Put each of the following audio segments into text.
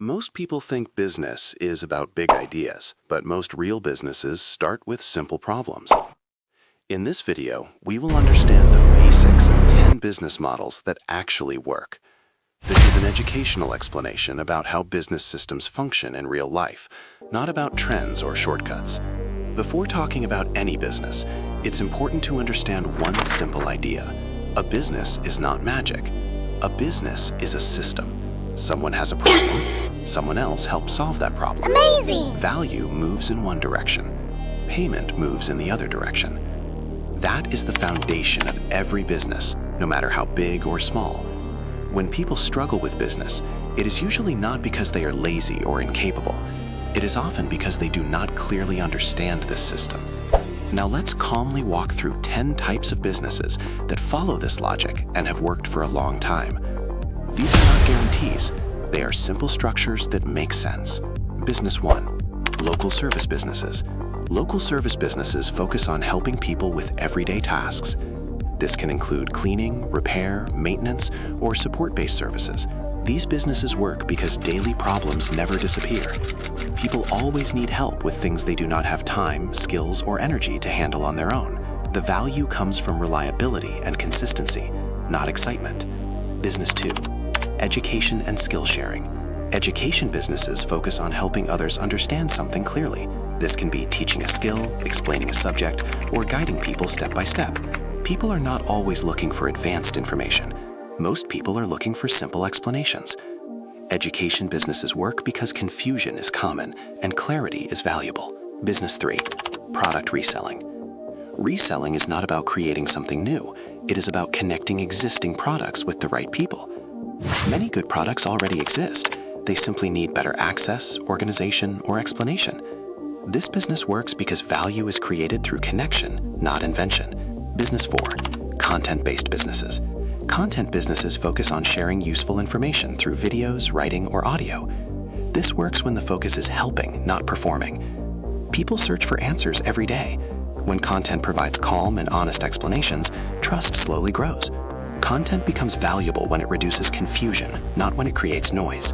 Most people think business is about big ideas, but most real businesses start with simple problems. In this video, we will understand the basics of 10 business models that actually work. This is an educational explanation about how business systems function in real life, not about trends or shortcuts. Before talking about any business, it's important to understand one simple idea. A business is not magic. A business is a system. Someone has a problem, someone else helps solve that problem. Amazing! Value moves in one direction. Payment moves in the other direction. That is the foundation of every business, no matter how big or small. When people struggle with business, it is usually not because they are lazy or incapable. It is often because they do not clearly understand this system. Now let's calmly walk through 10 types of businesses that follow this logic and have worked for a long time. These are not guarantees. They are simple structures that make sense. Business 1. Local service businesses. Local service businesses focus on helping people with everyday tasks. This can include cleaning, repair, maintenance, or support-based services. These businesses work because daily problems never disappear. People always need help with things they do not have time, skills, or energy to handle on their own. The value comes from reliability and consistency, not excitement. Business 2. Education and skill sharing. Education businesses focus on helping others understand something clearly. This can be teaching a skill, explaining a subject, or guiding people step by step. People are not always looking for advanced information. Most people are looking for simple explanations. Education businesses work because confusion is common and clarity is valuable. Business 3. Product reselling. Reselling is not about creating something new. It is about connecting existing products with the right people. Many good products already exist. They simply need better access, organization, or explanation. This business works because value is created through connection, not invention. Business 4. Content-based businesses. Content businesses focus on sharing useful information through videos, writing, or audio. This works when the focus is helping, not performing. People search for answers every day. When content provides calm and honest explanations, trust slowly grows. Content becomes valuable when it reduces confusion, not when it creates noise.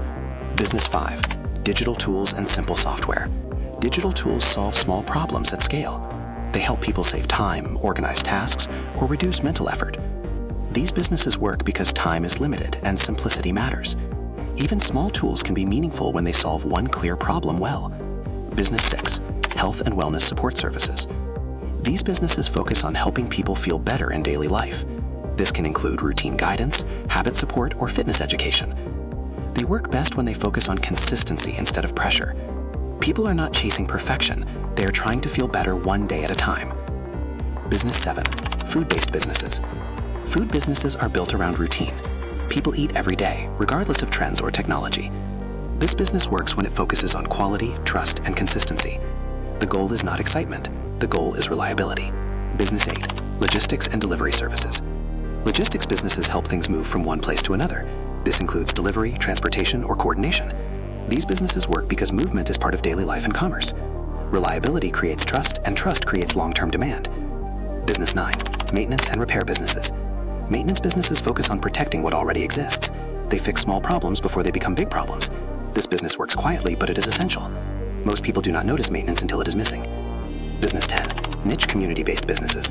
Business 5. Digital tools and simple software. Digital tools solve small problems at scale. They help people save time, organize tasks, or reduce mental effort. These businesses work because time is limited and simplicity matters. Even small tools can be meaningful when they solve one clear problem well. Business 6. Health and wellness support services. These businesses focus on helping people feel better in daily life. This can include routine guidance, habit support, or fitness education. They work best when they focus on consistency instead of pressure. People are not chasing perfection. They are trying to feel better one day at a time. Business 7. Food-based businesses. Food businesses are built around routine. People eat every day, regardless of trends or technology. This business works when it focuses on quality, trust, and consistency. The goal is not excitement. The goal is reliability. Business 8. Logistics and delivery services. Logistics businesses help things move from one place to another. This includes delivery, transportation, or coordination. These businesses work because movement is part of daily life and commerce. Reliability creates trust, and trust creates long-term demand. Business 9. Maintenance and repair businesses. Maintenance businesses focus on protecting what already exists. They fix small problems before they become big problems. This business works quietly, but it is essential. Most people do not notice maintenance until it is missing. Business 10. Niche community-based businesses.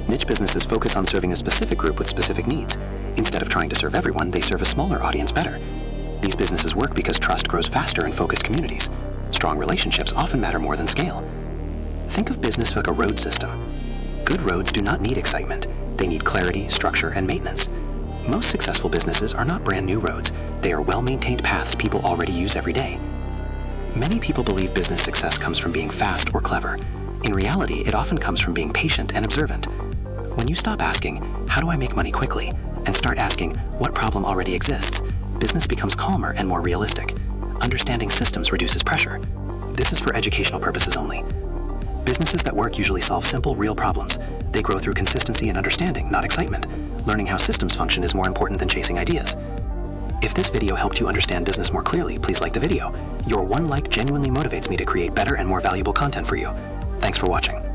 Niche businesses focus on serving a specific group with specific needs. Instead of trying to serve everyone, they serve a smaller audience better. These businesses work because trust grows faster in focused communities. Strong relationships often matter more than scale. Think of business like a road system. Good roads do not need excitement. They need clarity, structure, and maintenance. Most successful businesses are not brand new roads. They are well-maintained paths people already use every day. Many people believe business success comes from being fast or clever. In reality, it often comes from being patient and observant. When you stop asking, how do I make money quickly, and start asking, what problem already exists, business becomes calmer and more realistic. Understanding systems reduces pressure. This is for educational purposes only. Businesses that work usually solve simple, real problems. They grow through consistency and understanding, not excitement. Learning how systems function is more important than chasing ideas. If this video helped you understand business more clearly, please like the video. Your one like genuinely motivates me to create better and more valuable content for you. Thanks for watching.